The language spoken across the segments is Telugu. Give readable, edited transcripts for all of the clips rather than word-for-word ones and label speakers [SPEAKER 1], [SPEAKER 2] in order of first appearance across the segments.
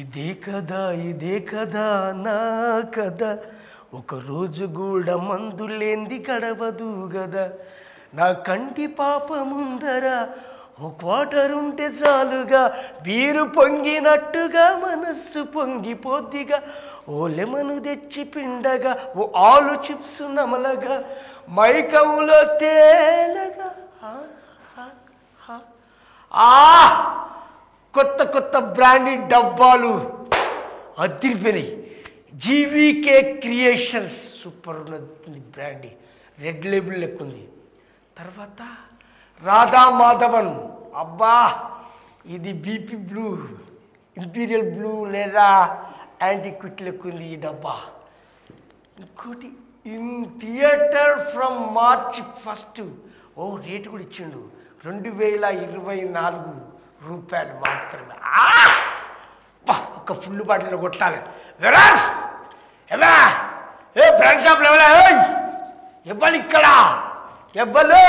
[SPEAKER 1] ఇదే కదా నా కదా, ఒకరోజు కూడా మందులేంది గడవదు గదా, నా కంటి పాప ముందర ఓ క్వార్టర్ ఉంటే చాలుగా, బీరు పొంగినట్టుగా మనస్సు పొంగిపోద్దిగా, ఓ లెమను తెచ్చి పిండగా, ఓ ఆలు చిప్స్ నమలగా, మైకంలో తేలగా. కొత్త కొత్త బ్రాండెడ్ డబ్బాలు అదిరిపోయినాయి. జీవీకే క్రియేషన్స్ సూపర్ ఉన్నది బ్రాండ్, రెడ్ లేబుల్ లెక్క ఉంది. తర్వాత రాధా మాధవన్, అబ్బా ఇది బీపీ బ్లూ, ఇంపీరియల్ బ్లూ లేదా యాంటిక్విట్ లెక్క ఉంది ఈ డబ్బా. ఇంకోటి ఇన్ థియేటర్ ఫ్రమ్ మార్చ్ 1. ఓ రేటు కూడా ఇచ్చిండు, 2024 రూపాయలు మాత్రమే. ఒక ఫుల్ బాటిల్లో కొట్టాలి. ఏ బ్రాండ్ షాప్లో ఇవ్వాలి ఇక్కడ ఇవ్వలు.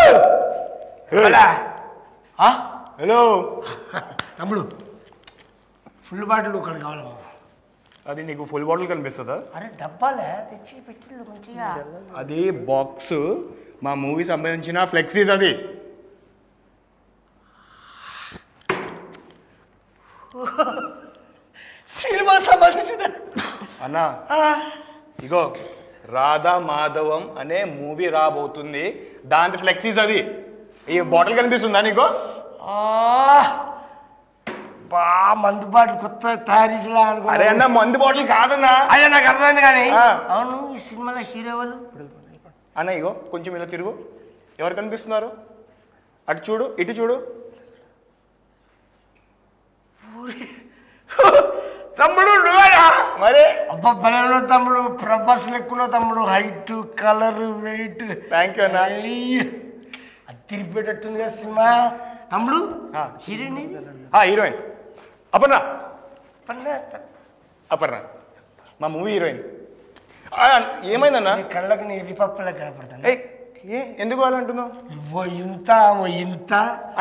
[SPEAKER 2] హలో
[SPEAKER 1] తమ్ముడు, ఫుల్ బాటిల్ ఒకటి కావాలమ్మా.
[SPEAKER 2] అది నీకు ఫుల్ బాటిల్ కనిపిస్తుందా?
[SPEAKER 1] అరే డబ్బాలే తెచ్చి పెట్టిళ్ళు మంచిగా.
[SPEAKER 2] అది బాక్స్, మా మూవీ సంబంధించిన ఫ్లెక్సీస్. అది
[SPEAKER 1] సినిమా సంబంధించిన
[SPEAKER 2] అన్నా, ఇగో రాధా మాధవం అనే మూవీ రాబోతుంది, దాని ఫ్లెక్సీస్. అది ఈ బాటిల్ కనిపిస్తుందా నీకు?
[SPEAKER 1] మందు బాటిల్ కొత్త తయారు చేసినా అనుకో.
[SPEAKER 2] అరే అన్న, మందు బాటిల్ కాదన్నా.
[SPEAKER 1] అదే నాకు అర్థమైంది కానీ. అవును, ఈ సినిమాలో హీరో వాళ్ళు
[SPEAKER 2] అన్న, ఇగో కొంచెం ఇలా తిరుగు. ఎవరు కనిపిస్తున్నారు? అటు చూడు, ఇటు చూడు.
[SPEAKER 1] తమ్ముడు నువ్వేనా?
[SPEAKER 2] మరి
[SPEAKER 1] అబ్బా బలంలో తమ్ముడు, ప్రభాస్ లెక్కున్న తమ్ముడు, height, colour, weight.
[SPEAKER 2] Thank you అన్న.
[SPEAKER 1] అది తిరిగిపోయేటట్టుంది కదా సినిమా. తమ్ముడు హీరోయిన్
[SPEAKER 2] హీరోయిన్ అపర్ణ. అపర్ణ మా మూవీ హీరోయిన్. ఏమైందన్నా?
[SPEAKER 1] కళ్ళకి నీ రిపప్పులా కనపడతాను.
[SPEAKER 2] ఎందుకు అలా అంటున్నావు?
[SPEAKER 1] ఓ ఇంత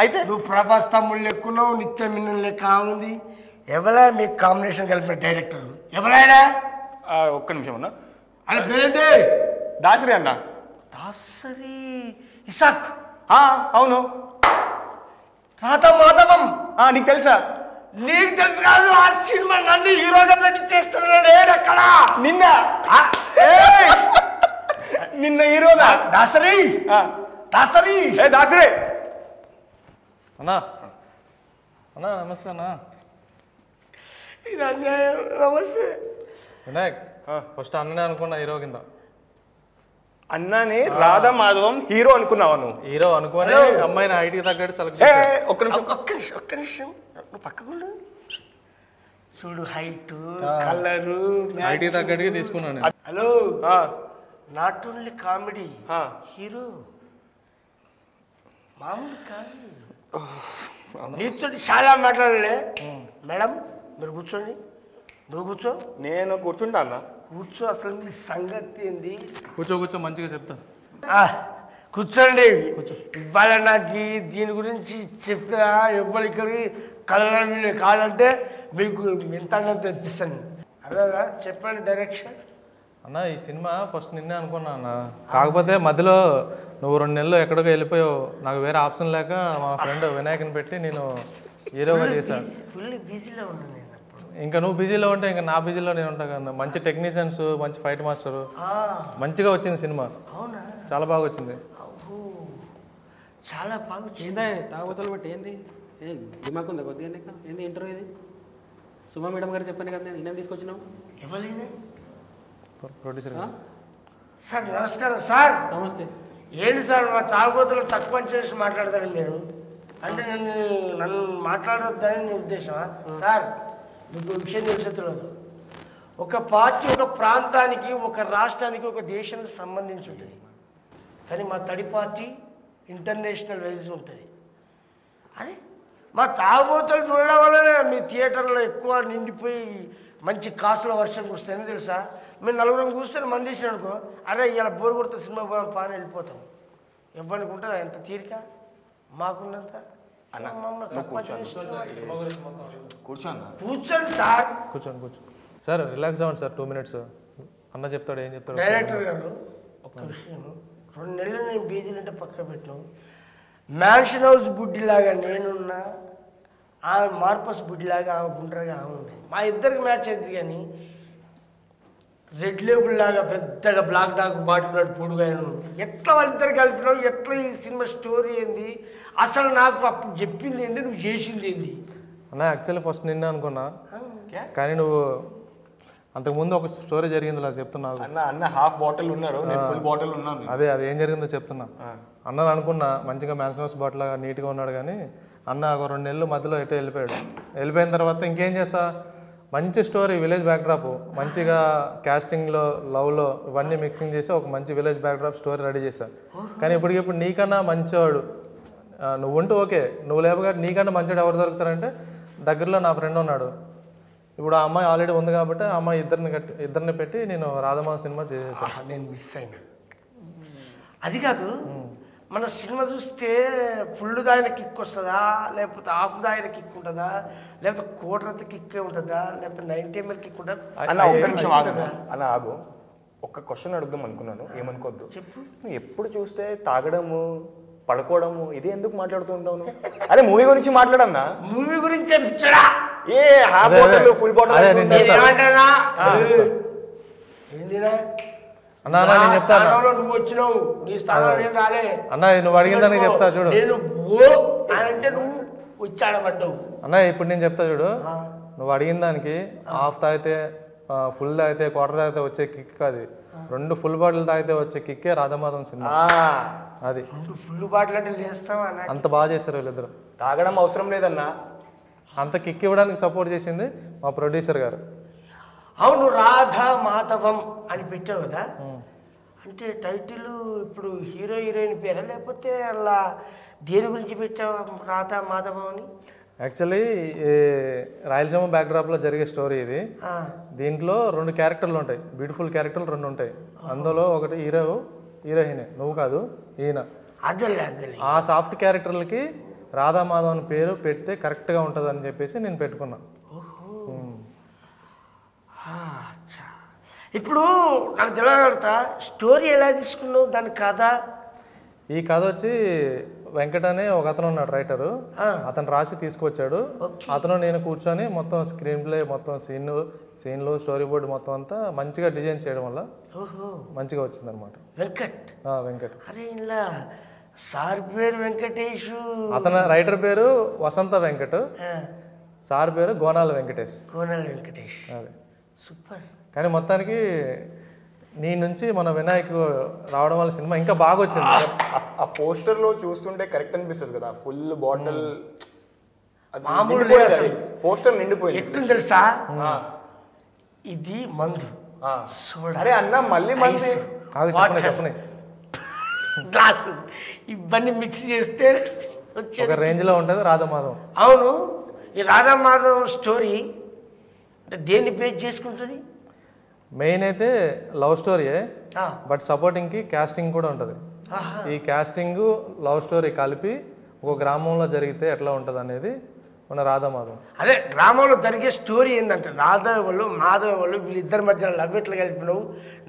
[SPEAKER 2] అయితే
[SPEAKER 1] నువ్వు ప్రభాస్ తమ్ముడు లెక్కున్నావు, నిత్య మిన్నన్ లెక్క ఉంది. ఎవరా మీకు కాంబినేషన్ కలిపిన డైరెక్టర్ ఎవరైనా?
[SPEAKER 2] ఒక్క నిమిషం అన్న.
[SPEAKER 1] అని పేరేంటి?
[SPEAKER 2] దాసరి అన్న.
[SPEAKER 1] దాసరి ఇసాక్.
[SPEAKER 2] అవును.
[SPEAKER 1] రాధా మాధవం
[SPEAKER 2] నీకు తెలుసా?
[SPEAKER 1] నీకు తెలుసు కాదు, ఆ సినిమా నన్ను హీరోగా పెట్టి తీస్తున్నాడు. ఎక్కడ
[SPEAKER 2] నిన్న నిన్న హీరోగా
[SPEAKER 1] దాసరి. దాసరి
[SPEAKER 2] దాసరి
[SPEAKER 3] అన్నా. అన్నా నమస్తే అన్నా.
[SPEAKER 1] ఇది అన్యాయం. నమస్తే
[SPEAKER 3] వినాయక్. ఫస్ట్ అన్ననే అనుకున్నా హీరో కింద.
[SPEAKER 2] అన్నానే రాధా మాధవం హీరో అనుకున్నావా నువ్వు?
[SPEAKER 3] హీరో అనుకోని అమ్మాయిని ఐటీకి తగ్గట్టు సెలెక్ట్.
[SPEAKER 1] ఒక్క నిమిషం నువ్వు పక్కకుండా చూడు. హైట్, కలరు,
[SPEAKER 3] ఐటీ తగ్గట్టుగా తీసుకున్నాను.
[SPEAKER 1] Hello, not only comedy, hero మామూలు కాదు. నీతో చాలా మాట్లాడలే. మేడం మీరు కూర్చోండి. నువ్వు కూర్చో.
[SPEAKER 2] నేను కూర్చుంటా అన్న.
[SPEAKER 1] కూర్చో. అసలు నీ సంగతి ఏంది?
[SPEAKER 3] కూర్చో మంచిగా చెప్తా.
[SPEAKER 1] కూర్చోండి. ఇవాళ నాకు దీని గురించి చెప్తా. ఎవ్వరు ఇక్కడికి కలర్ కావాలంటే మీకు ఎంత తెప్పిస్తాను. అదేగా చెప్పండి డైరెక్షన్.
[SPEAKER 3] అన్న ఈ సినిమా ఫస్ట్ నిన్నే అనుకున్నా అన్న. కాకపోతే మధ్యలో నువ్వు 2 నెలలు ఎక్కడికో వెళ్ళిపోయావు. నాకు వేరే ఆప్షన్ లేక మా ఫ్రెండ్ వినాయకుని పెట్టి నేను హీరోగా చేశాను.
[SPEAKER 1] ఫుల్ బిజీలో ఉన్నాను నేను.
[SPEAKER 3] ఇంకా నువ్వు బిజీలో ఉంటే ఇంకా నా బిజీలో నేను ఉంటాను కదా. మంచి టెక్నీషియన్స్, మంచి ఫైట్ మాస్టరు, మంచిగా వచ్చింది సినిమా.
[SPEAKER 1] అవునా?
[SPEAKER 3] చాలా బాగా వచ్చింది.
[SPEAKER 1] చాలా బాగా.
[SPEAKER 4] ఏందా తాగుబోతలు బట్టి ఏంది? దిమాకు ఉందా కొద్దిగా నీకు? ఏంది ఇంటర్వ్యూ ఇది? సుమా మేడం గారు చెప్పాను కదా, నేను నేను తీసుకొచ్చినావు.
[SPEAKER 1] ఎవరైనా
[SPEAKER 3] ప్రొడ్యూసర్
[SPEAKER 1] సార్ నమస్కారం సార్.
[SPEAKER 4] నమస్తే.
[SPEAKER 1] ఏంటి సార్ మా తాగుబోతులు తక్కువ చేసి మాట్లాడతారు మీరు? అంటే నన్ను మాట్లాడొద్దని నీ ఉద్దేశమా? సార్ మీకు విషయం తెలియదు. ఒక పార్టీ ఒక ప్రాంతానికి, ఒక రాష్ట్రానికి, ఒక దేశానికి సంబంధించి ఉంటుంది. కానీ మా తడి పార్టీ ఇంటర్నేషనల్ వైజ్ ఉంటుంది. అరే మా తాగుబోతులు చూడడం వల్లనే మీ థియేటర్లో ఎక్కువ నిండిపోయి మంచి కాసుల వర్షం కురుస్తుంది తెలుసా? మేము 4 కూర్చొని మంది వేసినాం అనుకో, అరే ఇలా బోరు కొడితే సినిమా పాని వెళ్ళిపోతాం. ఎవరికి ఉంటుందా ఎంత తీరిక? మాకున్నంత
[SPEAKER 2] అన్న నువ్వు కూర్చో అన్న.
[SPEAKER 1] కూర్చోండి సార్.
[SPEAKER 3] కూర్చోండి సార్, రిలాక్స్ అవ్వండి సార్. 2 minutes అన్న చెప్తాడు, ఏం చెప్తాడు.
[SPEAKER 1] డైరెక్టర్ గారు ఒక విషయం, 2 నెలలు నేను బీజీలు అంటే పక్క పెట్టినావు. మ్యాన్షన్ హౌస్ బుడ్డిలాగా నేనున్నా, ఆమె మార్పస్ బుడ్డిలాగా ఆమె గుండ్రగా ఆమె ఉంది. మా ఇద్దరికి మ్యాచ్ అయింది. కానీ రెడ్ లేబుల్ లాగా పెద్దగా బ్లాక్ డాక్ బాటున్నాడు పొడుగా. ఎట్లా వాళ్ళిద్దరు కలిపినావు? ఎట్లా ఈ సినిమా స్టోరీ ఏంది? అసలు నాకు అప్పుడు చెప్పింది ఏంది, నువ్వు చేసింది ఏంది?
[SPEAKER 3] అన్న యాక్చువల్లీ ఫస్ట్ నిన్నే అనుకున్నా, కానీ నువ్వు అంతకుముందు ఒక స్టోరీ జరిగింది అలా చెప్తున్నావు.
[SPEAKER 2] అన్న హాఫ్ బాటిల్ ఉన్నారు, నేను ఫుల్ బాటిల్ ఉన్నాను.
[SPEAKER 3] అదే అది ఏం జరిగిందో చెప్తున్నా. అన్న అనుకున్నా మంచిగా మ్యాన్షన్ హౌస్ బాటిల్ లాగా నీట్గా ఉన్నాడు, కానీ అన్న ఒక 2 నెలలు మధ్యలో ఎటో వెళ్ళిపోయాడు. వెళ్ళిపోయిన తర్వాత ఇంకేం చేస్తా, మంచి స్టోరీ, విలేజ్ బ్యాక్డ్రాప్, మంచిగా క్యాస్టింగ్లో, లవ్లో ఇవన్నీ మిక్సింగ్ చేసి ఒక మంచి విలేజ్ బ్యాక్డ్రాప్ స్టోరీ రెడీ చేశా. కానీ ఇప్పటికిప్పుడు నీకన్నా మంచివాడు నువ్వు ఉంటూ ఓకే, నువ్వు లేపగా నీకన్నా మంచివాడు ఎవరు దొరుకుతారంటే దగ్గరలో నా ఫ్రెండ్ ఉన్నాడు. ఇప్పుడు ఆ అమ్మాయి ఆల్రెడీ ఉంది కాబట్టి ఆ అమ్మాయి ఇద్దరిని పెట్టి నేను రాధమాధవం సినిమా చేసేసాను.
[SPEAKER 1] నేను మిస్ అయినా. అది కాదు, మన సినిమా చూస్తే ఫుల్ దాయిన కిక్ వస్తుందా, లేకపోతే హాఫ్ దాయిన కిక్ ఉంటుందా, లేకపోతే కోటరంత కిక్ ఉంటుందా, లేకపోతే 90 ml కిక్ ఉంటుందా?
[SPEAKER 2] అన్న ఒక్క నిమిషం ఆగు అన్న, ఆగు. ఒక్క క్వశ్చన్ అడుగుదాం అనుకున్నాను, ఏమనుకోవద్దు. నువ్వు ఎప్పుడు చూస్తే తాగడము, పడుకోవడము, ఇది ఎందుకు మాట్లాడుతూ ఉంటావు నువ్వు? అరే మూవీ గురించి మాట్లాడన్నా.
[SPEAKER 1] మూవీ గురించి పిచ్చడా?
[SPEAKER 2] ఏ హాఫ్ బాటిల్ ఫుల్ బాటిల్
[SPEAKER 1] ఏమంటారా? ఏందిరా
[SPEAKER 3] అన్నా నేను చెప్తాను.
[SPEAKER 1] నువ్వు వచ్చినావు, నీ స్థానంలో నేను రాలే.
[SPEAKER 3] అన్న నువ్వు అడిగిందని చెప్తా చూడు.
[SPEAKER 1] నేను ఓ అంటే నువ్వు వచ్చాడబడ్డావు.
[SPEAKER 3] అన్న ఇప్పుడు నేను చెప్తా చూడు, నువ్వు అడిగిన దానికి హాఫ్ తాగితే, ఫుల్ తాగితే, క్వార్టర్ తాగితే వచ్చే కిక్ కాదు, 2 full బాటిల్ తాగితే వచ్చే కిక్కే రాధమాధవం సినిమా. అది
[SPEAKER 1] 2 full బాటిల్ అంటే లేస్తావా?
[SPEAKER 3] అంత బాగా చేశారు వీళ్ళిద్దరు.
[SPEAKER 2] తాగడం అవసరం లేదన్నా,
[SPEAKER 3] అంత కిక్ ఇవ్వడానికి సపోర్ట్ చేసింది మా ప్రొడ్యూసర్ గారు.
[SPEAKER 1] అవును, రాధా మాధవం అని పెట్టావు కదా, అంటే టైటిల్ ఇప్పుడు హీరో హీరోయిన్ పేరా, లేకపోతే అలా దేని గురించి పెట్టావు రాధా మాధవం అని?
[SPEAKER 3] యాక్చువల్లీ రాయలసీమ బ్యాక్డ్రాప్లో జరిగే స్టోరీ ఇది. దీంట్లో 2 క్యారెక్టర్లు ఉంటాయి, బ్యూటిఫుల్ క్యారెక్టర్లు 2 ఉంటాయి. అందులో ఒకటి హీరోయినే, నువ్వు కాదు ఈయన.
[SPEAKER 1] అదే
[SPEAKER 3] ఆ సాఫ్ట్ క్యారెక్టర్లకి రాధామాధవ్ అని పేరు పెడితే కరెక్ట్గా ఉంటుంది అని చెప్పేసి నేను పెట్టుకున్నా.
[SPEAKER 1] ఇప్పుడు నాకు తెలియగలుగుతా స్టోరీ ఎలా తీసుకున్నావు, దాని కథ?
[SPEAKER 3] ఈ కథ వచ్చి వెంకట్ అనే ఒక అతను ఉన్నాడు రైటరు, అతను రాసి తీసుకొచ్చాడు. అతను నేను కూర్చొని మొత్తం స్క్రీన్ ప్లే, మొత్తం సీన్లు, స్టోరీ బోర్డు మొత్తం అంతా మంచిగా డిజైన్ చేయడం వల్ల మంచిగా వచ్చింది అనమాట. వెంకట్.
[SPEAKER 1] అరే ఇలా సార్ పేరు వెంకటేష్,
[SPEAKER 3] అతను రైటర్ పేరు వసంత వెంకట్, సార్ పేరు గోనాల వెంకటేష్.
[SPEAKER 1] అదే సూపర్.
[SPEAKER 3] కానీ మొత్తానికి నీ నుంచి మన వినాయక్ రావడం వల్ల సినిమా ఇంకా బాగా వచ్చింది.
[SPEAKER 2] ఆ పోస్టర్ లో చూస్తుంటే కరెక్ట్ అనిపిస్తుంది కదా, ఫుల్ బాటిల్
[SPEAKER 1] మామూలు
[SPEAKER 2] పోస్టర్ నిండిపోయింది.
[SPEAKER 1] ఎట్లా తెలుసా, ఇది మందు,
[SPEAKER 2] అరే అన్న మళ్ళీ మంది
[SPEAKER 3] చెప్పని
[SPEAKER 1] గ్లాసు ఇవన్నీ మిక్స్ చేస్తే
[SPEAKER 3] ఒక రేంజ్ లో ఉంటుంది రాధామాధవం.
[SPEAKER 1] అవును, ఈ రాధామాధవం స్టోరీ అంటే దేన్ని బేస్ చేసుకుంటుంది?
[SPEAKER 3] మెయిన్ అయితే లవ్ స్టోరీయే, బట్ సపోర్టింగ్కి క్యాస్టింగ్ కూడా ఉంటుంది. ఈ క్యాస్టింగ్ లవ్ స్టోరీ కలిపి ఒక గ్రామంలో జరిగితే ఎట్లా ఉంటుంది అనేది మన రాధామాధవం.
[SPEAKER 1] అదే గ్రామంలో జరిగే స్టోరీ ఏంటంటే రాధవ్ వాళ్ళు మాధవ్ వాళ్ళు వీళ్ళిద్దరి మధ్య లవ్ ఎట్లా కలిపినావు.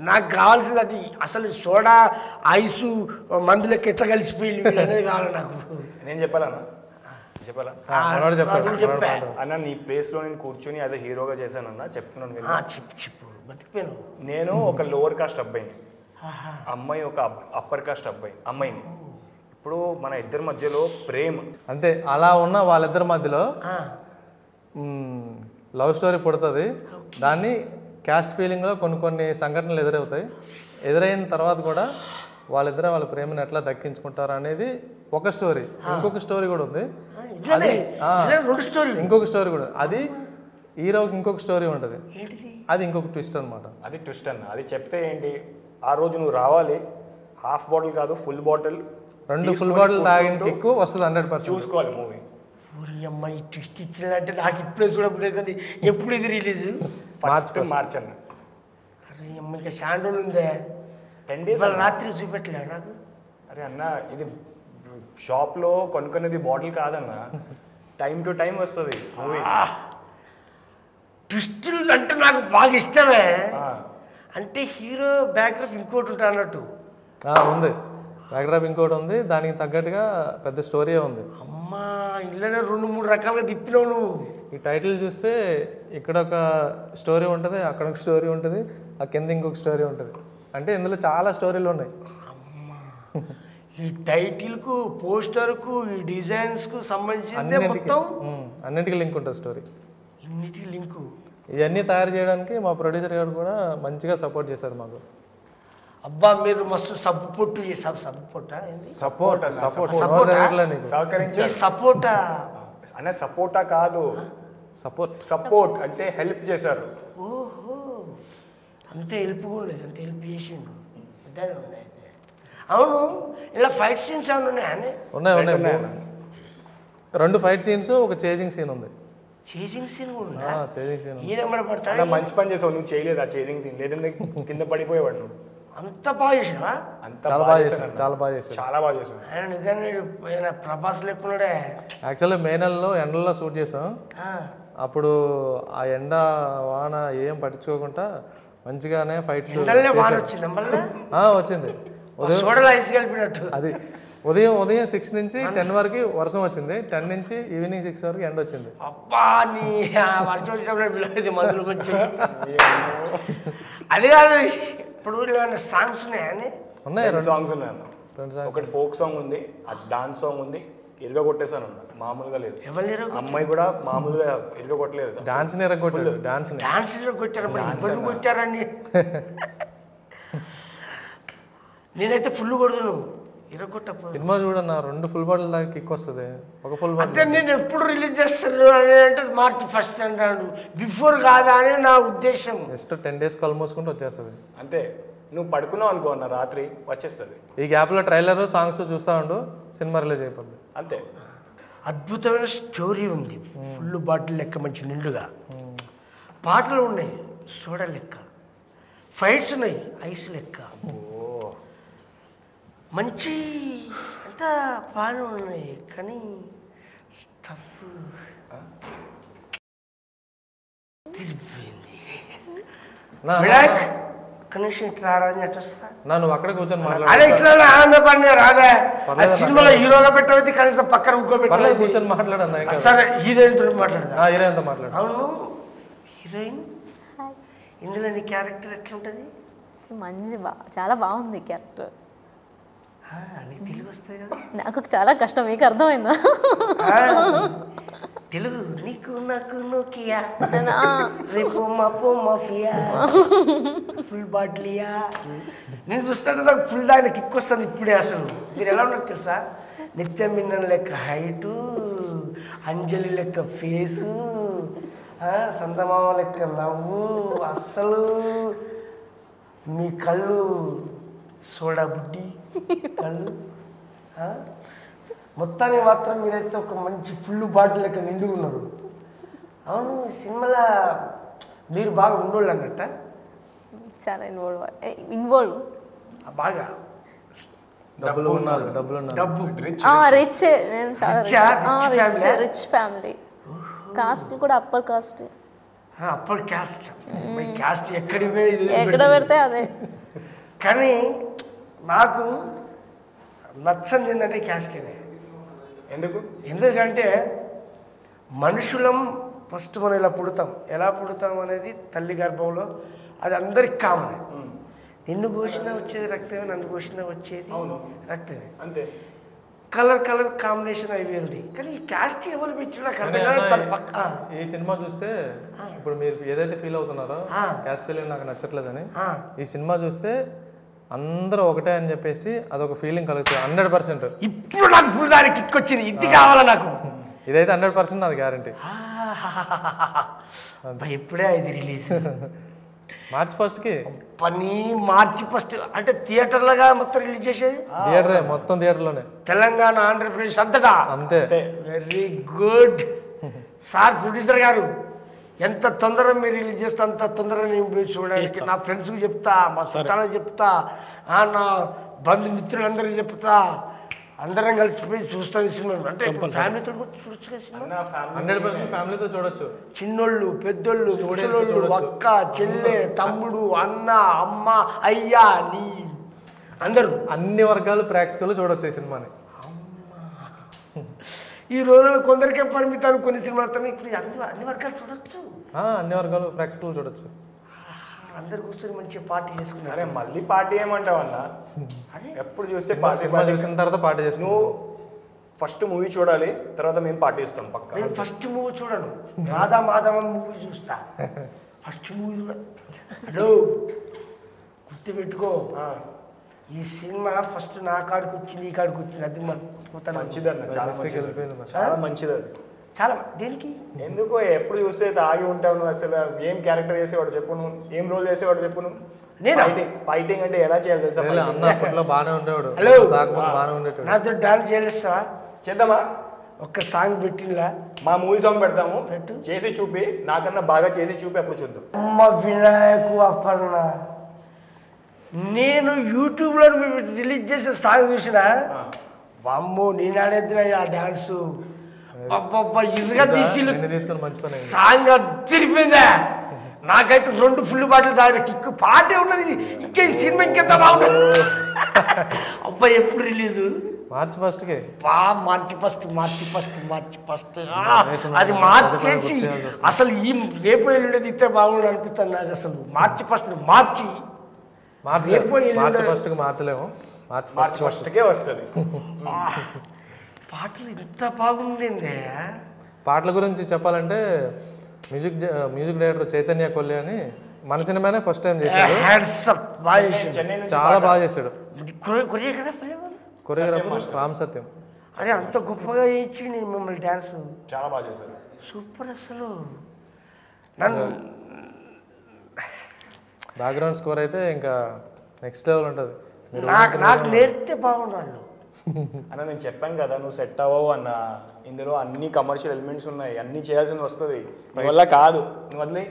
[SPEAKER 1] నాకు కావాల్సింది అది, అసలు సోడా ఐసు మందులకి ఎట్లా కలిసిపోయి అనేది కావాలి నాకు.
[SPEAKER 2] నేను చెప్పాలన్నా, చెప్పాలా అన్న? నీ ప్లేస్ లో నేను కూర్చొని యాజ్ అ హీరోగా చేశానన్నా, చెప్తున్నాను.
[SPEAKER 1] చెప్పు బతికిపోయాను.
[SPEAKER 2] నేను ఒక లోవర్ కాస్ట్ అబ్బాయిని, అమ్మాయి ఒక అప్పర్ కాస్ట్ అమ్మాయిని. ఇప్పుడు మన ఇద్దరి మధ్యలో ప్రేమ
[SPEAKER 3] అంతే, అలా ఉన్న వాళ్ళిద్దరి మధ్యలో లవ్ స్టోరీ పుడుతుంది. దాన్ని క్యాస్ట్ ఫీలింగ్లో కొన్ని సంఘటనలు ఎదురవుతాయి. ఎదురైన తర్వాత కూడా వాళ్ళిద్దరు వాళ్ళ ప్రేమను ఎట్లా దక్కించుకుంటారు అనేది ఒక స్టోరీ. ఇంకొక స్టోరీ కూడా ఉంది, అది ఇంకొక స్టోరీ కూడా, అది హీరోకి ఇంకొక స్టోరీ ఉంటుంది, అది ఇంకొక ట్విస్ట్ అనమాట.
[SPEAKER 2] అది ట్విస్ట్ అన్న, అది చెప్తే ఏంటి, ఆ రోజు నువ్వు రావాలి, హాఫ్ బాటిల్ కాదు ఫుల్ బాటిల్,
[SPEAKER 3] 2 full బాటిల్ తాగిన కిక్కు వస్తుంది 100%.
[SPEAKER 2] చూసుకోవాలి మూవీ.
[SPEAKER 1] అమ్మాయి ట్విస్ట్ ఇచ్చినట్టే నాకు ఇప్పుడే చూడబోతుంది. ఎప్పుడు ఇది రిలీజ్?
[SPEAKER 2] మార్చ్ అన్న.
[SPEAKER 1] అరే అమ్మ ఇంకా షాండోలు ఉందే,
[SPEAKER 2] 10 days
[SPEAKER 1] రాత్రి చూపెట్టలే నాకు.
[SPEAKER 2] అరే అన్న ఇది షాప్లో కొనుక్కునేది బాటిల్ కాదన్న, టైం టు టైం వస్తుంది మూవీ.
[SPEAKER 1] ట్విస్టులు అంటే నాకు బాగా ఇష్టమే. అంటే హీరో బ్యాక్గ్రౌండ్ ఇంకోటి ఉంటా అన్నట్టు.
[SPEAKER 3] ఉంది బ్యాక్డ్రాప్ ఇంకోటి ఉంది, దానికి తగ్గట్టుగా పెద్ద స్టోరీ ఉంది.
[SPEAKER 1] అమ్మా ఇళ్ళనే 2-3 రకాలుగా తిప్పినావు నువ్వు. ఈ
[SPEAKER 3] టైటిల్ చూస్తే ఇక్కడ ఒక స్టోరీ ఉంటుంది, అక్కడ ఒక స్టోరీ ఉంటుంది, ఆ కింద ఇంకొక స్టోరీ ఉంటుంది. అంటే ఇందులో చాలా స్టోరీలు ఉన్నాయి.
[SPEAKER 1] ఈ టైటిల్కు, పోస్టర్కు, ఈ డిజైన్స్కు సంబంధించింది మొత్తం
[SPEAKER 3] అన్నింటికి లింక్ ఉంటుంది స్టోరీ.
[SPEAKER 1] ఇన్నిటికి లింకు.
[SPEAKER 3] ఇవన్నీ తయారు చేయడానికి మా ప్రొడ్యూసర్ గారు కూడా మంచిగా సపోర్ట్ చేశారు మాకు.
[SPEAKER 1] అబ్బా మీరు మస్తు సబ్బు పొట్టు చేసారు. సపోర్టా
[SPEAKER 2] అన్న, సపోర్టా కాదు, సపోర్ట్ అంటే హెల్ప్ చేశారు.
[SPEAKER 1] ఓహో అంతే హెల్ప్ కూడా లేదు, అంతే హెల్ప్ చేసిండు. అదే ఉన్నాయి. అవును ఇలా ఫైట్ సీన్స్ ఏమైనా ఉన్నాయని?
[SPEAKER 3] ఉన్నాయి. 2 ఫైట్ సీన్స్, ఒక చేజింగ్ సీన్ ఉంది.
[SPEAKER 1] చేజింగ్ సీన్ కూడా
[SPEAKER 3] చేజింగ్ సీన్
[SPEAKER 1] ఈయన పడతాడు.
[SPEAKER 2] మంచి పని చేసావు, నువ్వు చేయలేదు ఆ చేజింగ్ సీన్, లేదంటే కింద పడిపోయేవాడు నువ్వు.
[SPEAKER 1] అంత బాగా చేసినా?
[SPEAKER 3] చాలా బాగా చేశాను, చాలా బాగా చేశాను,
[SPEAKER 2] చాలా బాగా చేశాను.
[SPEAKER 1] ఆయన నిజంగా ప్రభాస్ లెక్కున్నాడే.
[SPEAKER 3] యాక్చువల్లీ మే నెలలో ఎండలో షూట్ చేసాం. అప్పుడు ఆ ఎండ వాన ఏం పట్టించుకోకుండా మంచిగానే ఫైట్స్ వచ్చింది. అది ఉదయం 6 నుంచి 10 వరకు వర్షం వచ్చింది, 10 నుంచి ఈవినింగ్ 6 వరకు ఎండ వచ్చింది.
[SPEAKER 1] అది కాదు, ఇప్పుడు సాంగ్స్ ఉన్నాయని?
[SPEAKER 3] ఉన్నాయి,
[SPEAKER 2] 2 సాంగ్స్ ఉన్నాయి. ఒకటి ఫోక్ సాంగ్ ఉంది, ఆ డాన్స్ సాంగ్ ఉంది. ఇరుగ కొట్టేసాను, మామూలుగా లేదు. అమ్మాయి కూడా మామూలుగా ఇరుగ కొట్టలేదు,
[SPEAKER 3] డాన్స్ కొట్టారు.
[SPEAKER 1] డాన్స్ కొట్టారని నేనైతే ఫుల్ కొడుతును.
[SPEAKER 3] సినిమా చూడన్న 2 ఫుల్ బాటిల్ దాకా కిక్ వస్తుంది. ఒక ఫుల్ బాటిల్
[SPEAKER 1] అంటే నేను ఎప్పుడు రిలీజ్ చేస్తాను అని అంటే March 1 అంటాడు, బిఫోర్ కాదా అని నా ఉద్దేశం.
[SPEAKER 3] జస్ట్ 10 days కాల్ మోసుకుంటూ వచ్చేస్తుంది
[SPEAKER 2] అంతే. నువ్వు పడుకున్నావు అనుకో అన్న, రాత్రి వచ్చేస్తుంది.
[SPEAKER 3] ఈ గ్యాప్లో ట్రైలర్ సాంగ్స్ చూస్తూ ఉండు, సినిమా రిలీజ్ అయిపోద్ది
[SPEAKER 2] అంతే.
[SPEAKER 1] అద్భుతమైన స్టోరీ ఉంది, ఫుల్ బాటిల్ లెక్క మంచి నిండుగా పాటలు ఉన్నాయి, సోడా లెక్క ఫైట్స్ ఉన్నాయి, ఐస్ లెక్క మంచి అంతా బాగానే ఉన్నాయి. కానీ స్టఫ్ తిరిగిపోయింది. వినాయక్ కనీసం ఇట్లా నటిస్తా
[SPEAKER 3] నువ్వు అక్కడ కూర్చొని
[SPEAKER 1] అదే ఇట్లా ఆనందపడినా రాదా? సినిమాలో హీరోగా పెట్టవద్దు, కనీసం పక్కన ఇంకో
[SPEAKER 3] కూర్చొని మాట్లాడన్నా.
[SPEAKER 1] సరే హీరోయిన్ తో మాట్లాడదా?
[SPEAKER 3] హీరోయిన్తో మాట్లాడు.
[SPEAKER 1] అవును హీరోయిన్, ఇందులో నీ క్యారెక్టర్ ఎట్లుంటుంది?
[SPEAKER 5] మంచి చాలా బాగుంది క్యారెక్టర్.
[SPEAKER 1] నీకు తెలుగు వస్తాయి కదా?
[SPEAKER 5] నాకు చాలా కష్టం, మీకు అర్థమైందా?
[SPEAKER 1] తెలుగు నీకు నాకు నోకియా రేపు మాపో మాఫియా ఫుల్ బాటిలియా. నేను చూస్తాను నాకు ఫుల్ ఆయన కిక్ వస్తుంది ఇప్పుడే. అసలు మీరు ఎలా ఉన్నారు తెలుసా? నిత్య మిన్నన్ లెక్క హైటు, అంజలి లెక్క ఫేసు, సందమామ లెక్క నవ్వు, అస్సలు మీ కళ్ళు సోడా బుడ్డి కళ్ళు. మొత్తానికి మాత్రం మీరైతే ఒక మంచి ఫుల్ బాటిల్ లెక్క నిండుగా ఉన్నారు. అవును సినిమాలో మీరు బాగా ఉన్నోళ్ళు అన్నట్ట?
[SPEAKER 5] చాలా ఇన్వాల్వ్
[SPEAKER 1] బాగా
[SPEAKER 5] డబ్బు రిచ్. నేను చాలా రిచ్ ఫ్యామిలీ. కాస్ట్ కూడా upper caste.
[SPEAKER 1] Upper caste, caste ఎక్కడ
[SPEAKER 5] పెడితే అదే.
[SPEAKER 1] కానీ నాకు నచ్చంది ఏంటంటే క్యాస్ట్నే. ఎందుకంటే మనుషులం ఫస్ట్ మనం ఇలా పుడతాం, ఎలా పుడతాం అనేది తల్లి గర్భంలో అది అందరికి కామన్. నిన్ను కోసినా వచ్చేది రక్తమే, నన్ను కోసినా వచ్చేది రక్తమే.
[SPEAKER 2] అంతే.
[SPEAKER 1] కలర్ కాంబినేషన్ అవి వేరుంది. కానీ ఈ క్యాస్ట్ ఎవరు పెట్టినా
[SPEAKER 3] ఈ సినిమా చూస్తే ఇప్పుడు మీరు ఏదైతే ఫీల్ అవుతున్నారో క్యాస్ట్ ఫీలింగ్ నాకు నచ్చట్లేదని, ఈ సినిమా చూస్తే అందరూ ఒకటే అని చెప్పేసి అదొక ఫీలింగ్ కలుగుతుంది 100%.
[SPEAKER 1] ఇప్పుడు నాకు ఫుల్ దానికి కిక్ వచ్చింది, ఇది కావాలా నాకు.
[SPEAKER 3] ఇదైతే 100% నాది గ్యారంటీ.
[SPEAKER 1] ఇప్పుడే ఇది రిలీజ్
[SPEAKER 3] March 1కి.
[SPEAKER 1] March 1 అంటే థియేటర్లుగా మొత్తం రిలీజ్ చేసేది?
[SPEAKER 3] థియేటరే, మొత్తం థియేటర్లోనే,
[SPEAKER 1] తెలంగాణ ఆంధ్రప్రదేశ్ అంతటా.
[SPEAKER 3] అంతే.
[SPEAKER 1] వెరీ గుడ్ సార్ ప్రొడ్యూసర్ గారు. ఎంత తొందరగా మీరు రిలీజ్ చేస్తే అంత తొందరగా నేను పోయి చూడడానికి నా ఫ్రెండ్స్కి చెప్తా, మా చుట్టాలకు చెప్తా, నా బంధుమిత్రులందరికీ చెప్తా. అందరం కలిసిపోయి చూస్తాం సినిమా. అంటే ఫ్యామిలీతో కూడా చూడొచ్చు కదా సినిమా.
[SPEAKER 3] 100% ఫ్యామిలీతో చూడొచ్చు.
[SPEAKER 1] చిన్నోళ్ళు, పెద్దోళ్ళు, స్టూడెంట్స్, అక్క, చెల్లె, తమ్ముడు, అన్న, అమ్మ, అయ్యా, నీ అందరూ
[SPEAKER 3] అన్ని వర్గాలు ప్రేక్షకులు చూడొచ్చు ఈ సినిమాని.
[SPEAKER 1] ఈ రోజుల్లో కొందరికే పరిమితాలు కొన్ని సినిమాలు, ఇప్పుడు అన్ని వర్గాలు చూడొచ్చు.
[SPEAKER 3] అన్ని వర్గాలు ప్రేక్షకులు చూడొచ్చు.
[SPEAKER 1] అందరు కూర్చొని మంచిగా పార్టీ చేసుకున్నారు.
[SPEAKER 2] అరే మళ్ళీ పార్టీ ఏమంటావు అన్న? ఎప్పుడు చూస్తే
[SPEAKER 3] సినిమా చూసిన తర్వాత పార్టీ చేస్తాను.
[SPEAKER 2] నువ్వు ఫస్ట్ మూవీ చూడాలి, తర్వాత మేము పార్టీ ఇస్తాం పక్క.
[SPEAKER 1] నేను ఫస్ట్ మూవీ చూడను, రాధా మాధవ మూవీ చూస్తా. ఫస్ట్ మూవీ చూడ. హలో గుర్తుపెట్టుకో, ఈ సినిమా ఫస్ట్ నా కాడికి వచ్చింది, ఈ కాడికి వచ్చింది. అది
[SPEAKER 2] మంచిదన్న, చాలా మంచిది, చాలా మంచిది అది.
[SPEAKER 1] చాలా దేనికి
[SPEAKER 2] ఎందుకు ఎప్పుడు చూస్తే ఆగి ఉంటావు నువ్వు? అసలు ఏం క్యారెక్టర్ చేసేవాడు చెప్పు, నువ్వు ఏం రోల్ చేసేవాడు చెప్పు. నువ్వు ఫైటింగ్ అంటే ఎలా చేయాలి తెలుసా?
[SPEAKER 3] అన్న అప్పట్లో బాగానే ఉండేవాడు.
[SPEAKER 1] హలో
[SPEAKER 3] బాగానే ఉండేవాడు.
[SPEAKER 1] నాతో డాన్స్ చేస్తావా?
[SPEAKER 2] చేద్దామా?
[SPEAKER 1] ఒక్క సాంగ్ పెట్టిలా,
[SPEAKER 2] మా మూవీ సాంగ్ పెడతాము, చేసి చూపి, నాకన్నా బాగా చేసి చూపి, అప్పుడు చూద్దాం.
[SPEAKER 1] అమ్మ వినాయకు అప్పన్న, నేను యూట్యూబ్లో రిలీజ్ చేసే సాంగ్ చూసిన అమ్మో నేను ఆడేద్దున ఆ డాన్సు. అబ్బబ్బా ఇదిగా
[SPEAKER 3] తీసుకొని మంచి పని
[SPEAKER 1] సాంగ్ తిరిగిపోయిందా? నాకైతే 2 ఫుల్ బాటిల్ తాగిన కిక్కు పాటే ఉన్నది. ఇంకా ఈ సినిమా ఇంకెంత బాగుంటుంది. అబ్బా ఎప్పుడు రిలీజు?
[SPEAKER 3] మార్చి 1కి.
[SPEAKER 1] మార్చి ఫస్ట్ అది మార్చేసి అసలు ఈ రేపు ఎల్లుండేది ఇస్తే బాగుండు అనిపిస్తుంది నాకు. అసలు మార్చి 1 మార్చి
[SPEAKER 3] 1కి మార్చలేము.
[SPEAKER 2] మార్చి 1కే వస్తుంది.
[SPEAKER 1] పాటలు ఇంత బాగుండిందే.
[SPEAKER 3] పాటల గురించి చెప్పాలంటే మ్యూజిక్ డైరెక్టర్ చైతన్య కొల్లి అని మన సినిమానే ఫస్ట్ టైం చేశాడు. చాలా బాగా చేశాడు. కొరియోగ్రాఫర్ రామ్ సత్యం.
[SPEAKER 1] అరే అంత గొప్పగా ఇచ్చింది మిమ్మల్ని డాన్స్.
[SPEAKER 2] చాలా బాగా చేశారు,
[SPEAKER 1] సూపర్. అసలు నన్ను
[SPEAKER 3] బ్యాక్గ్రౌండ్ స్కోర్ అయితే ఇంకా నెక్స్ట్ లెవెల్ ఉంటుంది.
[SPEAKER 1] నాకు నేర్పితే బాగున్నాడు
[SPEAKER 2] అన్న. నేను చెప్పాను కదా నువ్వు సెట్ అవ్వవు అన్న. ఇందులో అన్ని కమర్షియల్ ఎలిమెంట్స్ ఉన్నాయి, అన్ని చేయాల్సింది వస్తుంది, నీ వల్ల కాదు, నువ్వు వదిలే.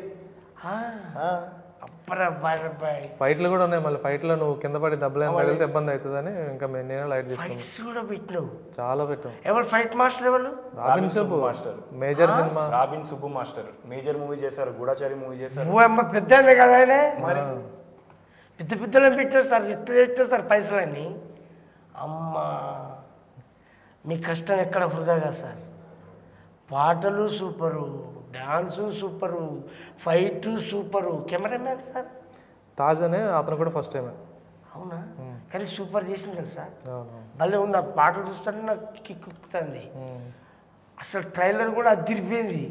[SPEAKER 3] ఫైట్లు కూడా ఉన్నాయి, మళ్ళీ ఫైట్లో నువ్వు కింద పడి దెబ్బలేని తగిలితే ఇబ్బంది అవుతుందని ఇంకా నేను లైట్ తీసుకున్నాను. చాలా పెట్టాం.
[SPEAKER 1] ఎవరు ఫైట్ మాస్టర్? ఎవరు?
[SPEAKER 3] Robin Subbu master. Major cinema
[SPEAKER 2] robin Subbu master major movie చేశారు, గూఢచారి మూవీ చేశారు.
[SPEAKER 1] పెద్ద కదా ఆయన. పెద్ద పెద్దలను పెట్టేస్తారు, ఎట్లా పెట్టేస్తారు పైసలన్నీ. అమ్మా మీ కష్టం ఎక్కడ వృధాగా సార్. పాటలు super, dance super, fight super, cameraman sir
[SPEAKER 3] Taj అనే అతను కూడా ఫస్ట్ టైం.
[SPEAKER 1] అవునా? కానీ సూపర్ చేసింది కదా సార్. భలే ఉంది. ఆ పాటలు చూస్తుంటే నాకు కిక్కుతుంది. అసలు ట్రైలర్ కూడా అదిరిపోయింది.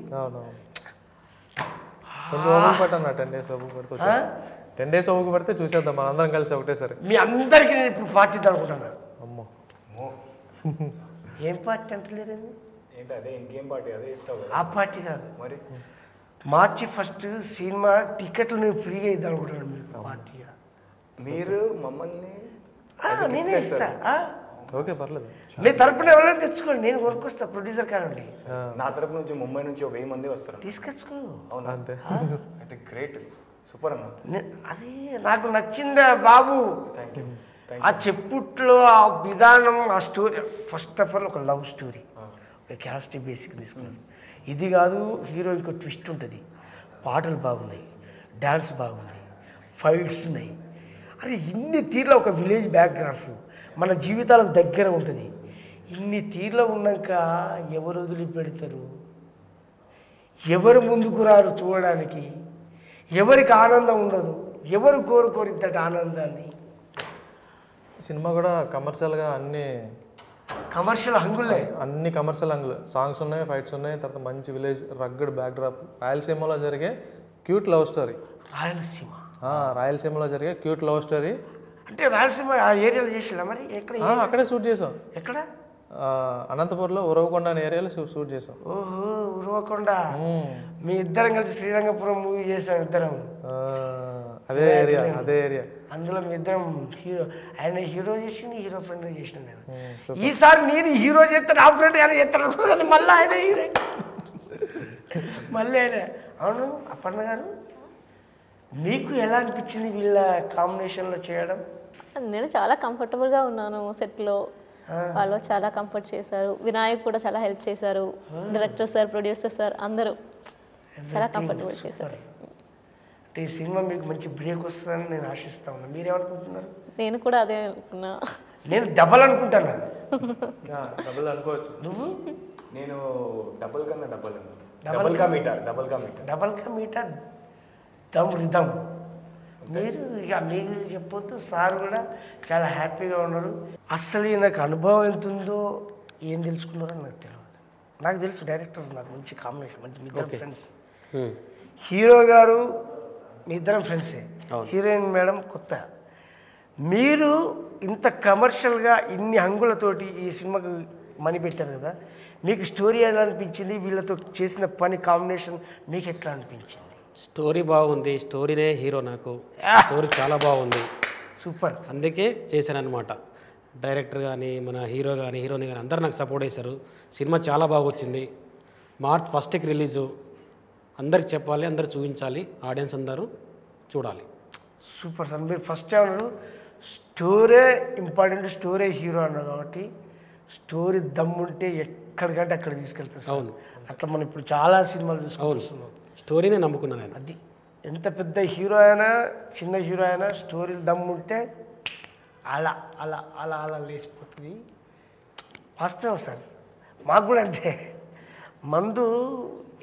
[SPEAKER 3] కొంచెం ఓపిక పట్టన్నా, 10 days ఓపిక పడితే 10 days ఓపిక పడితే చూసేద్దాం మనందరం కలిసి ఒకటేసారి.
[SPEAKER 1] మీ అందరికీ నేను ఇప్పుడు పార్టీ అనుకుంటున్నాను.
[SPEAKER 3] అమ్మో
[SPEAKER 1] ఏం పార్టీ అంటలేరు?
[SPEAKER 2] ఏంటి అదే? ఇంకేం పార్టీ? అదే ఇస్తావు?
[SPEAKER 1] ఆ పార్టీ కాదు
[SPEAKER 2] మరి.
[SPEAKER 1] మార్చి 1 సినిమా టికెట్లు నేను ఫ్రీగా ఇద్దాం అనుకుంటున్నాను. మీరు పార్టీగా
[SPEAKER 2] మీరు మమ్మల్ని
[SPEAKER 1] నేనే ఇస్తా.
[SPEAKER 3] ఓకే పర్లేదు.
[SPEAKER 1] మీ తరపున ఎవరైనా తెచ్చుకోండి, నేను కొనుక్కొస్తా. ప్రొడ్యూసర్ కానండి.
[SPEAKER 2] నా తరపు నుంచి ముంబై నుంచి 1000 మంది వస్తారు.
[SPEAKER 1] తీసుకొచ్చుకో.
[SPEAKER 2] అవునా? అంతే. అయితే గ్రేట్, సూపర్ అన్న.
[SPEAKER 1] అది నాకు నచ్చిందా బాబు.
[SPEAKER 2] Thank you.
[SPEAKER 1] ఆ చెప్పుట్లో ఆ విధానం, ఆ స్టోరీ, ఫస్ట్ ఆఫ్ ఆల్ ఒక లవ్ స్టోరీ, ఒక క్యాస్ట్ బేసిక్ తీసుకున్నాను. ఇది కాదు, హీరో ఇంకో ట్విస్ట్ ఉంటుంది. పాటలు బాగున్నాయి, డ్యాన్స్ బాగున్నాయి, ఫైట్స్ ఉన్నాయి. అరే ఇన్ని తీర్లో ఒక విలేజ్ బ్యాక్గ్రాఫ్ మన జీవితాలకు దగ్గర ఉంటుంది. ఇన్ని తీర్లో ఉన్నాక ఎవరు వదిలిపెడతారు? ఎవరు ముందుకు రారు చూడడానికి? ఎవరికి ఆనందం ఉండదు? ఎవరు కోరుకోరు ఇంతటి ఆనందాన్ని?
[SPEAKER 3] సినిమా కూడా కమర్షియల్గా అన్ని
[SPEAKER 1] కమర్షియల్ హంగులే,
[SPEAKER 3] అన్ని కమర్షియల్ హంగులు. సాంగ్స్ ఉన్నాయి, ఫైట్స్ ఉన్నాయి, తర్వాత మంచి విలేజ్ రగ్గడ్ బ్యాక్డ్రాప్. రాయలసీమలో జరిగే క్యూట్ లవ్ స్టోరీ. రాయలసీమలో జరిగే క్యూట్ లవ్ స్టోరీ.
[SPEAKER 1] అంటే రాయలసీమ ఆ ఏరియాలో చేసినా మరి ఎక్కడ?
[SPEAKER 3] అక్కడే షూట్ చేసాం.
[SPEAKER 1] ఎక్కడ?
[SPEAKER 3] అనంతపూర్లో ఉరవకొండ అనే ఏరియాలో షూట్ చేసాం.
[SPEAKER 1] ఓహో ఉరవకొండ. మీ ఇద్దరం కలిసి శ్రీరంగపురం మూవీ చేసాం ఇద్దరం.
[SPEAKER 3] అదే ఏరియా.
[SPEAKER 1] అందులో మీ ఇద్దరం హీరో. ఆయన హీరో చేసి హీరో ఫ్రెండ్ చేసిన నేను. ఈసారి నేను హీరో చేస్తాను, నా ఫ్రెండ్ ఆయన చేస్తాను, మళ్ళీ ఆయన హీరో, మళ్ళీ ఆయన. అవును అప్పన్న గారు, మీకు ఎలా అనిపించింది వీళ్ళ కాంబినేషన్లో చేయడం?
[SPEAKER 5] నేను చాలా కంఫర్టబుల్గా ఉన్నాను సెట్లో. వాళ్ళు చాలా కంఫర్ట్ చేశారు. వినాయక్ కూడా చాలా హెల్ప్ చేశారు. డైరెక్టర్ సార్, ప్రొడ్యూసర్ సార్ అందరూ చాలా కంఫర్టబుల్ చేశారు.
[SPEAKER 1] అంటే ఈ సినిమా మీకు మంచి బ్రేక్ వస్తుందని నేను ఆశిస్తా ఉన్నాను. మీరేమనుకుంటున్నారు?
[SPEAKER 5] నేను కూడా అదే అనుకున్నా.
[SPEAKER 1] నేను డబల్ అనుకుంటాను.
[SPEAKER 3] డబుల్ అనుకోవచ్చు.
[SPEAKER 1] నువ్వు?
[SPEAKER 2] నేను డబుల్ కన్నా డబుల్ కా మీటర్.
[SPEAKER 1] డబల్ కా మీటర్ దమ్ రిధమ్. మీరు ఇక మీకు చెప్పొద్దు. సార్ కూడా చాలా హ్యాపీగా ఉన్నారు. అసలు నాకు అనుభవం ఎంత ఉందో ఏం తెలుసుకున్నారో నాకు తెలియదు. నాకు తెలుసు డైరెక్టర్ నాకు మంచి కాంబినేషన్, మంచి మీ ఇద్దరు ఫ్రెండ్స్. హీరో గారు మీ ఇద్దరం ఫ్రెండ్సే, హీరోయిన్ మేడం కొత్త. మీరు ఇంత కమర్షియల్గా ఇన్ని హంగులతోటి ఈ సినిమాకు మనీ పెట్టారు కదా, మీకు స్టోరీ ఎలా అనిపించింది? వీళ్ళతో చేసిన పని కాంబినేషన్ మీకు ఎట్లా అనిపించింది?
[SPEAKER 4] స్టోరీ బాగుంది. స్టోరీనే హీరో నాకు. స్టోరీ చాలా బాగుంది,
[SPEAKER 1] సూపర్.
[SPEAKER 4] అందుకే చేశాను అనమాట. డైరెక్టర్ కానీ, మన హీరో కానీ, హీరోయిన్ కానీ అందరూ నాకు సపోర్ట్ చేశారు. సినిమా చాలా బాగా వచ్చింది. మార్చ్ 1కి రిలీజు. అందరికి చెప్పాలి, అందరు చూపించాలి, ఆడియన్స్ అందరూ చూడాలి.
[SPEAKER 1] Super sir. మీరు ఫస్ట్ అన్నారు స్టోరీ ఇంపార్టెంట్, స్టోరీ హీరో అన్నారు కాబట్టి స్టోరీ దమ్ముంటే ఎక్కడికంటే అక్కడ తీసుకెళ్తారు.
[SPEAKER 4] అవును,
[SPEAKER 1] అట్లా మనం ఇప్పుడు చాలా సినిమాలు చూసుకుంటున్నాం.
[SPEAKER 4] స్టోరీనే నమ్ముకున్నాను నేను.
[SPEAKER 1] అది ఎంత పెద్ద హీరో అయినా చిన్న హీరో అయినా స్టోరీ దమ్ముంటే అలా అలా అలా అలా లేచిపోతుంది. వాస్తవం సార్. మాకు కూడా అంతే. మందు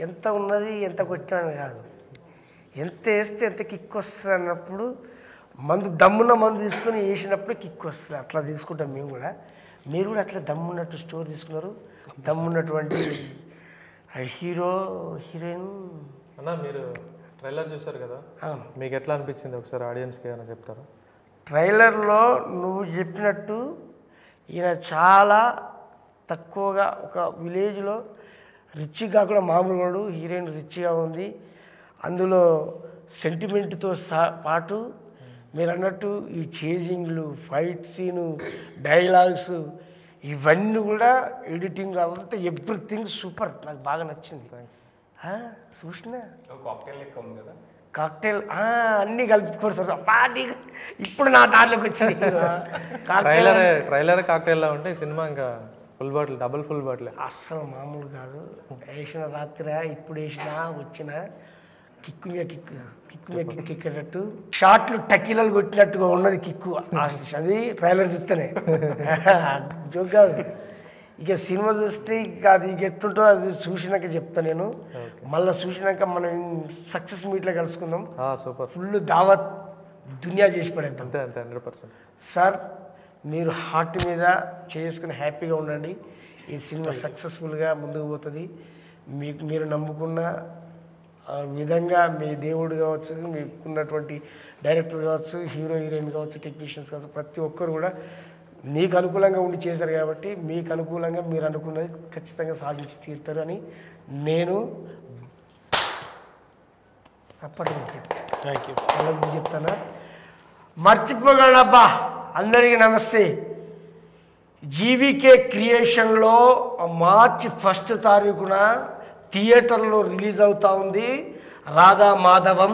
[SPEAKER 1] ఎంత ఉన్నది ఎంత కొట్టినాను కాదు, ఎంత వేస్తే ఎంత కిక్ వస్తుంది అన్నప్పుడు మందు దమ్మున్న మందు తీసుకొని వేసినప్పుడు కిక్ వస్తుంది. అట్లా తీసుకుంటాం మేము కూడా. మీరు కూడా అట్లా దమ్మున్నట్టు స్టోరీ తీసుకున్నారు. దమ్మున్నటువంటి హీరో హీరోయిన్.
[SPEAKER 3] అన్న మీరు ట్రైలర్ చూసారు కదా, మీకు ఎట్లా అనిపించింది ఒకసారి ఆడియన్స్కి ఏమైనా చెప్తారా?
[SPEAKER 1] ట్రైలర్లో నువ్వు చెప్పినట్టు ఈయన చాలా తక్కువగా ఒక విలేజ్లో రిచ్గా కూడా మామూలుగా హీరోయిన్ రిచ్గా ఉంది. అందులో సెంటిమెంట్తో పాటు మీరు అన్నట్టు ఈ చేజింగ్లు, ఫైట్ సీను, డైలాగ్స్ ఇవన్నీ కూడా ఎడిటింగ్ అంతా ఎవ్రీథింగ్ సూపర్. నాకు బాగా నచ్చింది. చూసినా
[SPEAKER 2] కాక్టైల్ లెక్క ఉంది కదా,
[SPEAKER 1] కాక్టైల్ అన్నీ కలుపుకొడతారు. పార్టీ ఇప్పుడు నా దారిలోకి వచ్చింది.
[SPEAKER 3] ట్రైలర్ కాక్టైల్లా ఉంటే సినిమా ఇంకా full bottle, double full bottle.
[SPEAKER 1] అస్సలు మామూలు కాదు. వేసిన రాత్రి ఇప్పుడు వేసినా వచ్చిన కిక్కు మీద కిక్కు, కిక్కు మీద కిక్కు ఎక్కేటట్టు షార్ట్లు టకీలలు కొట్టినట్టుగా ఉన్నది కిక్కు. అది ట్రైలర్ చూస్తేనే జోక్ కాదు. ఇక సినిమా చూస్తే ఇక అది ఇక ఎట్లుంటుందో అది చూసినాక చెప్తా నేను. మళ్ళీ చూసినాక మనం సక్సెస్ మీట్లో కలుసుకుందాం.
[SPEAKER 3] సూపర్.
[SPEAKER 1] ఫుల్ దావత్ దునియా చేసి పడేద్దాం.
[SPEAKER 3] అంతే అంతే 100%.
[SPEAKER 1] సార్ మీరు హార్ట్ మీద చేసుకుని హ్యాపీగా ఉండండి. ఈ సినిమా సక్సెస్ఫుల్గా ముందుకు పోతుంది. మీరు నమ్ముకున్న విధంగా మీ దేవుడు కావచ్చు, మీకున్నటువంటి డైరెక్టర్ కావచ్చు, హీరో హీరోయిన్ కావచ్చు, టెక్నీషియన్స్ కావచ్చు, ప్రతి ఒక్కరు కూడా నీకు అనుకూలంగా ఉండి చేశారు కాబట్టి మీకు అనుకూలంగా మీరు అనుకున్నది ఖచ్చితంగా సాధించి తీరుతారు అని నేను సపోర్ట్గా చెప్తాను.
[SPEAKER 4] Thank you.
[SPEAKER 1] వాళ్ళకి చెప్తానా? మర్చిపోగలబ్బా. అందరికీ నమస్తే. జీవికే క్రియేషన్లో మార్చి 1 తారీఖున థియేటర్లో రిలీజ్ అవుతూ ఉంది రాధా మాధవం.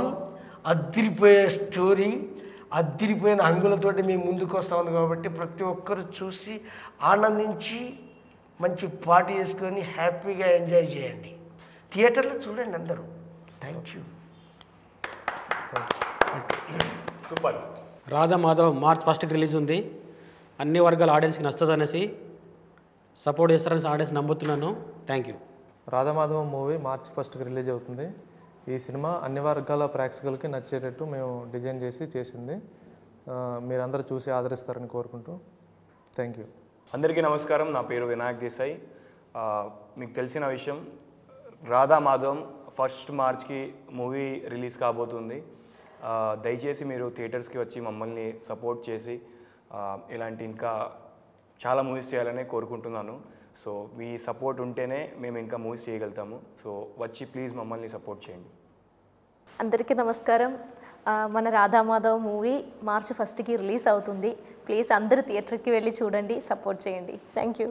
[SPEAKER 1] అద్దిరిపోయే స్టోరీ, అద్దిరిపోయిన హంగులతోటి మేము ముందుకు వస్తూ ఉంది కాబట్టి ప్రతి ఒక్కరు చూసి ఆనందించి మంచి పార్టీ చేసుకొని హ్యాపీగా ఎంజాయ్ చేయండి. థియేటర్లో చూడండి అందరూ. Thank you.
[SPEAKER 2] Super.
[SPEAKER 4] Radha Madhav March 1కి రిలీజ్ ఉంది. అన్ని వర్గాల ఆడియన్స్కి నచ్చుతుంది అనేసి సపోర్ట్ చేస్తారని ఆడియన్స్ నమ్ముతున్నాను. Thank you.
[SPEAKER 3] Radhamadhavam movie March 1కి రిలీజ్ అవుతుంది. ఈ సినిమా అన్ని వర్గాల ప్రేక్షకులకి నచ్చేటట్టు మేము డిజైన్ చేసింది. మీరందరూ చూసి ఆదరిస్తారని కోరుకుంటూ థ్యాంక్ యూ.
[SPEAKER 2] అందరికీ నమస్కారం. నా పేరు వినాయక్ దేశాయ్. మీకు తెలిసిన విషయం, రాధా మాధవం 1 మార్చ్కి మూవీ రిలీజ్ కాబోతుంది. దయచేసి మీరు థియేటర్స్కి వచ్చి మమ్మల్ని సపోర్ట్ చేసి ఇలాంటి ఇంకా చాలా మూవీస్ చేయాలని కోరుకుంటున్నాను. సో మీ సపోర్ట్ ఉంటేనే మేము ఇంకా మూవీస్ చేయగలుగుతాము. సో వచ్చి ప్లీజ్ మమ్మల్ని సపోర్ట్ చేయండి.
[SPEAKER 5] అందరికీ నమస్కారం. మన రాధామాధవ్ మూవీ మార్చి 1కి రిలీజ్ అవుతుంది. ప్లీజ్ అందరూ థియేటర్కి వెళ్ళి చూడండి, సపోర్ట్ చేయండి. Thank you.